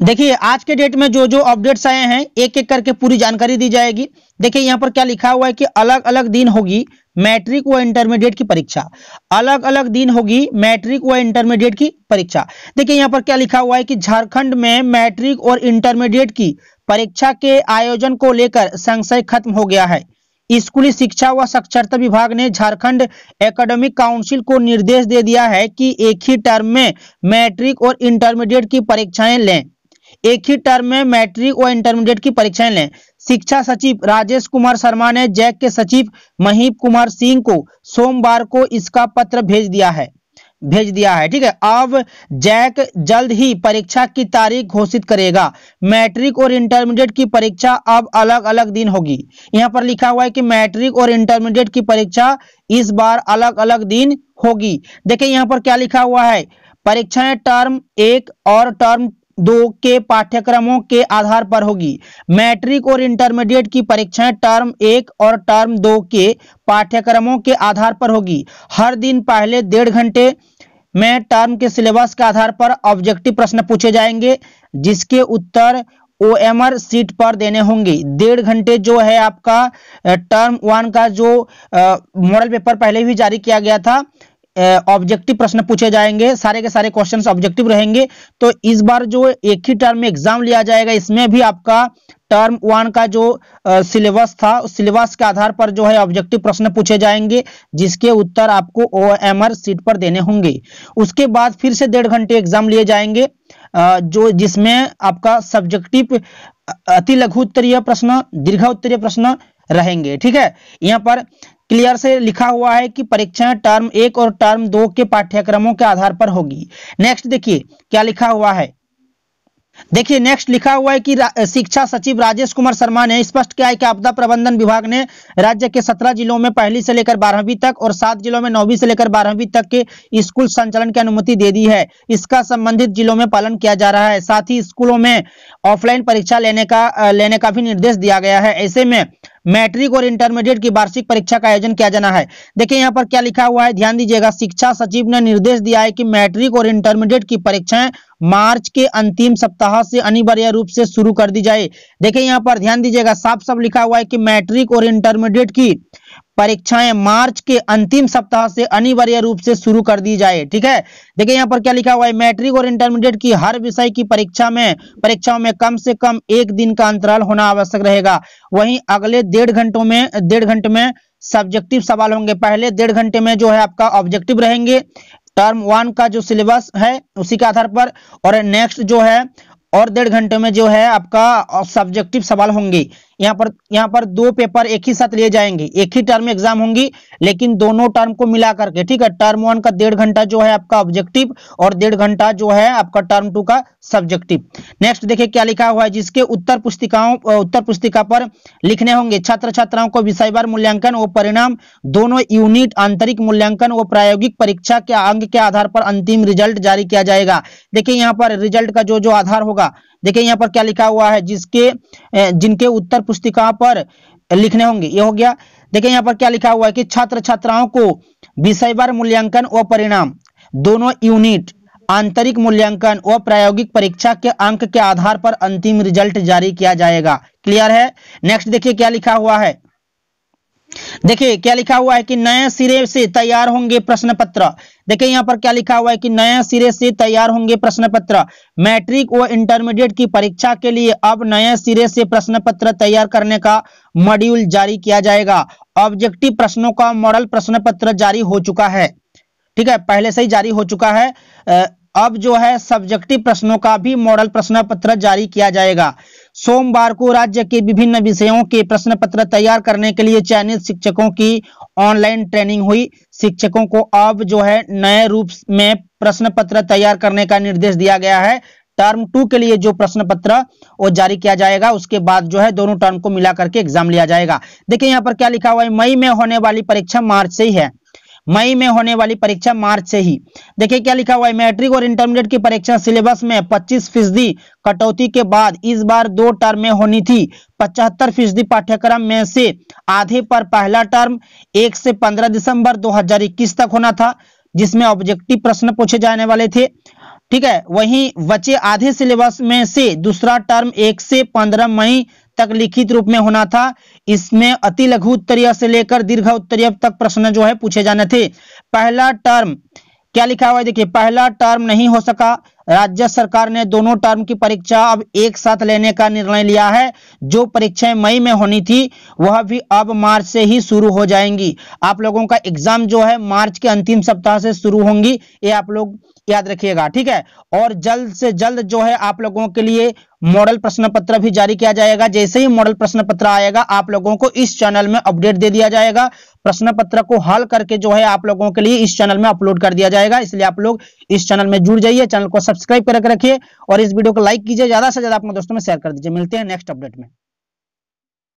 देखिए आज के डेट में जो जो अपडेट्स आए हैं एक एक करके पूरी जानकारी दी जाएगी। देखिए यहाँ पर क्या लिखा हुआ है कि अलग अलग दिन होगी मैट्रिक व इंटरमीडिएट की परीक्षा। अलग अलग दिन होगी मैट्रिक व इंटरमीडिएट की परीक्षा। देखिए यहाँ पर क्या लिखा हुआ है कि झारखंड में मैट्रिक और इंटरमीडिएट की परीक्षा के आयोजन को लेकर संशय खत्म हो गया है। स्कूली शिक्षा व साक्षरता विभाग ने झारखंड एकेडमिक काउंसिल को निर्देश दे दिया है कि एक ही टर्म में मैट्रिक और इंटरमीडिएट की परीक्षाएं लें। एक ही टर्म में मैट्रिक और इंटरमीडिएट की परीक्षाएं लें। शिक्षा सचिव राजेश कुमार शर्मा ने जैक के सचिव महीप कुमार सिंह को सोमवार को इसका पत्र भेज दिया है। ठीक है, अब जैक जल्द ही परीक्षा की तारीख घोषित करेगा। मैट्रिक और इंटरमीडिएट की परीक्षा अब अलग अलग दिन होगी। यहाँ पर लिखा हुआ है कि मैट्रिक और इंटरमीडिएट की परीक्षा इस बार अलग अलग दिन होगी। देखिए यहाँ पर क्या लिखा हुआ है, परीक्षाएं टर्म 1 और टर्म 2 के पाठ्यक्रमों के आधार पर होगी। मैट्रिक और इंटरमीडिएट की परीक्षाएं टर्म 1 और टर्म 2 के पाठ्यक्रमों के आधार पर होगी। हर दिन पहले 1.5 घंटे में टर्म के सिलेबस के आधार पर ऑब्जेक्टिव प्रश्न पूछे जाएंगे, जिसके उत्तर OMR सीट पर देने होंगे। 1.5 घंटे जो है आपका टर्म 1 का जो मॉडल पेपर पहले भी जारी किया गया था, ऑब्जेक्टिव प्रश्न पूछे जाएंगे, सारे के सारे क्वेश्चंस ऑब्जेक्टिव रहेंगे। तो इस बार जो एक ही टर्म में एग्जाम लिया जाएगा, इसमें भी आपका टर्म 1 का जो सिलेबस था, उस सिलेबस के आधार पर जो है ऑब्जेक्टिव प्रश्न पूछे जाएंगे, जिसके उत्तर आपको OMR सीट पर देने होंगे। उसके बाद फिर से 1.5 घंटे एग्जाम लिए जाएंगे, जो जिसमें आपका सब्जेक्टिव अति लघु उत्तरीय प्रश्न, दीर्घ उत्तरीय प्रश्न रहेंगे। ठीक है, यहाँ पर क्लियर से लिखा हुआ है कि परीक्षाएं टर्म 1 और टर्म 2 के पाठ्यक्रमों के आधार पर होगी। नेक्स्ट देखिए क्या लिखा हुआ है। देखिए नेक्स्ट लिखा हुआ है कि शिक्षा सचिव राजेश कुमार शर्मा ने स्पष्ट किया है कि आपदा प्रबंधन विभाग ने राज्य के 17 जिलों में 1ली से लेकर 12वीं तक और 7 जिलों में 9वीं से लेकर 12वीं तक के स्कूल संचालन की अनुमति दे दी है। इसका संबंधित जिलों में पालन किया जा रहा है। साथ ही स्कूलों में ऑफलाइन परीक्षा लेने का भी निर्देश दिया गया है। ऐसे में मैट्रिक और इंटरमीडिएट की वार्षिक परीक्षा का आयोजन किया जाना है। देखिए यहाँ पर क्या लिखा हुआ है, ध्यान दीजिएगा। शिक्षा सचिव ने निर्देश दिया है कि मैट्रिक और इंटरमीडिएट की परीक्षाएं मार्च के अंतिम सप्ताह से अनिवार्य रूप से शुरू कर दी जाए। देखिए यहाँ पर ध्यान दीजिएगा, साफ साफ लिखा हुआ है कि मैट्रिक और इंटरमीडिएट की परीक्षाएं मार्च के अंतिम सप्ताह से अनिवार्य रूप से शुरू कर दी जाए। ठीक है, देखिए यहाँ पर क्या लिखा हुआ है, मैट्रिक और इंटरमीडिएट की हर विषय की परीक्षाओं में कम से कम 1 दिन का अंतराल होना आवश्यक रहेगा। वहीं अगले 1.5 घंटे में सब्जेक्टिव सवाल होंगे। पहले 1.5 घंटे में जो है आपका ऑब्जेक्टिव रहेंगे, टर्म 1 का जो सिलेबस है उसी के आधार पर, और नेक्स्ट जो है और 1.5 घंटे में जो है आपका सब्जेक्टिव सवाल होंगे। यहाँ पर 2 पेपर एक ही साथ लिए जाएंगे, एक ही टर्म में एग्जाम होंगी, लेकिन दोनों टर्म को मिला करके। ठीक है, टर्म 1 का 1.5 घंटा जो है आपका ऑब्जेक्टिव और 1.5 घंटा जो है आपका टर्म 2 का सब्जेक्टिव। नेक्स्ट देखिए क्या लिखा हुआ है, जिसके उत्तर पुस्तिका पर लिखने होंगे। छात्र छात्राओं को विषयवार मूल्यांकन व परिणाम दोनों यूनिट आंतरिक मूल्यांकन व प्रायोगिक परीक्षा के अंक के आधार पर अंतिम रिजल्ट जारी किया जाएगा। देखिए यहाँ पर रिजल्ट का जो आधार होगा, देखिए यहाँ पर क्या लिखा हुआ है, जिनके उत्तर पुस्तिका पर लिखने होंगे, ये हो गया। देखिए यहाँ पर क्या लिखा हुआ है कि छात्र छात्राओं को विषयवार मूल्यांकन व परिणाम दोनों यूनिट आंतरिक मूल्यांकन व प्रायोगिक परीक्षा के अंक के आधार पर अंतिम रिजल्ट जारी किया जाएगा। क्लियर है। नेक्स्ट देखिए क्या लिखा हुआ है, देखिए क्या लिखा हुआ है कि नए सिरे से तैयार होंगे प्रश्न पत्र। देखिए यहाँ पर क्या लिखा हुआ है कि नए सिरे से तैयार होंगे प्रश्न पत्र। मैट्रिक व इंटरमीडिएट की परीक्षा के लिए अब नए सिरे से प्रश्न पत्र तैयार करने का मॉड्यूल जारी किया जाएगा। ऑब्जेक्टिव प्रश्नों का मॉडल प्रश्न पत्र जारी हो चुका है। ठीक है, पहले से ही जारी हो चुका है। अब जो है सब्जेक्टिव प्रश्नों का भी मॉडल प्रश्न पत्र जारी किया जाएगा। सोमवार को राज्य के विभिन्न विषयों के प्रश्न पत्र तैयार करने के लिए चयनित शिक्षकों की ऑनलाइन ट्रेनिंग हुई। शिक्षकों को अब जो है नए रूप में प्रश्न पत्र तैयार करने का निर्देश दिया गया है। टर्म 2 के लिए जो प्रश्न पत्र वो जारी किया जाएगा, उसके बाद जो है दोनों टर्म को मिला करके एग्जाम लिया जाएगा। देखिए यहाँ पर क्या लिखा हुआ है, मई में होने वाली परीक्षा मार्च से ही है। मई में होने वाली परीक्षा मार्च से ही। देखिए क्या लिखा हुआ है, मैट्रिक और इंटरमीडिएट की परीक्षा सिलेबस में 25% कटौती के बाद इस बार 2 टर्म में होनी थी। 75% पाठ्यक्रम में से आधे पर पहला टर्म 1 से 15 दिसंबर 2021 तक होना था, जिसमें ऑब्जेक्टिव प्रश्न पूछे जाने वाले थे। ठीक है। वहीं बचे आधे सिलेबस में से दूसरा टर्म 1 से 15 मई तक लिखित रूप में होना था। इसमें अति लघु उत्तरीय से लेकर दीर्घ उत्तरीय तक प्रश्न जो है पूछे जाने थे। पहला टर्म क्या लिखा हुआ है, देखिए पहला टर्म नहीं हो सका। राज्य सरकार ने दोनों टर्म की परीक्षा अब एक साथ लेने का निर्णय लिया है। जो परीक्षाएं मई में होनी थी वह भी अब मार्च से ही शुरू हो जाएंगी। आप लोगों का एग्जाम जो है मार्च के अंतिम सप्ताह से शुरू होंगी, ये आप लोग याद रखिएगा, ठीक है। और जल्द से जल्द जो है आप लोगों के लिए मॉडल प्रश्न पत्र भी जारी किया जाएगा। जैसे ही मॉडल प्रश्न पत्र आएगा आप लोगों को इस चैनल में अपडेट दे दिया जाएगा। प्रश्न पत्र को हल करके जो है आप लोगों के लिए इस चैनल में अपलोड कर दिया जाएगा। इसलिए आप लोग इस चैनल में जुड़ जाइए, चैनल को सब्सक्राइब करके रखिए और इस वीडियो को लाइक कीजिए, ज्यादा से ज्यादा अपने दोस्तों में शेयर कर दीजिए। मिलते हैं नेक्स्ट अपडेट में।